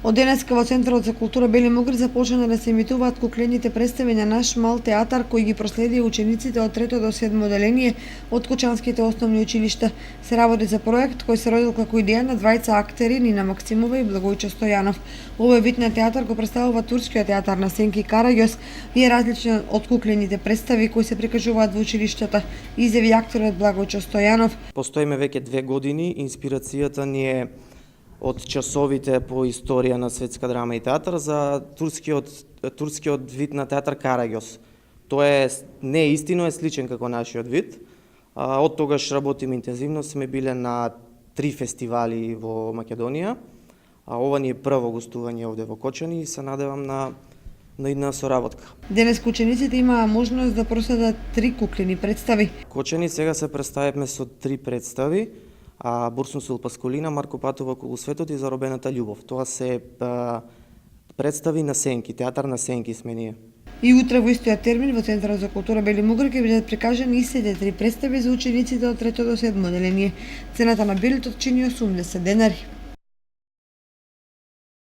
Од денеска во Центарот за култура Бели Могри започна да се емитуваат куклените представи на наш мал театар кои ги проследија учениците од 3 до 7 оделение од Кучанските основни училишта. Се работи за проект кој се родил како идеја на двајца актери Нина Максимова и Благојчо Стојанов. Овој вид на театар го представува турскиот театар на Сенки Караѓос и е различен од куклените представи кои се прикажуваат во училиштата, изјави акторот Благојчо Стојанов. Постоиме веќе 2 години, инспирацијата ни е од часовите по историја на светска драма и театар за турскиот вид на театар Караѓос. Тоа е не е истино, е сличен како нашиот вид. Од тогаш работиме интензивно, сме биле на 3 фестивали во Македонија. Ова ни е прво гостување овде во Кочани и се надевам на идна соработка. Денес учениците имаа можност да проследат 3 куклени представи. Кочани сега се представивме со 3 представи. Бурсунсул Пасколина, Марко Патова околу светот и Заробената љубов. Тоа се представи на сенки, театар на сенки сме ние. И утре во истиот термин во Центарот за култура Бели Могри ќе бидат прикажани истите 3 представи за учениците од 3 до 7 оделение. Цената на билетот чини 80 денари.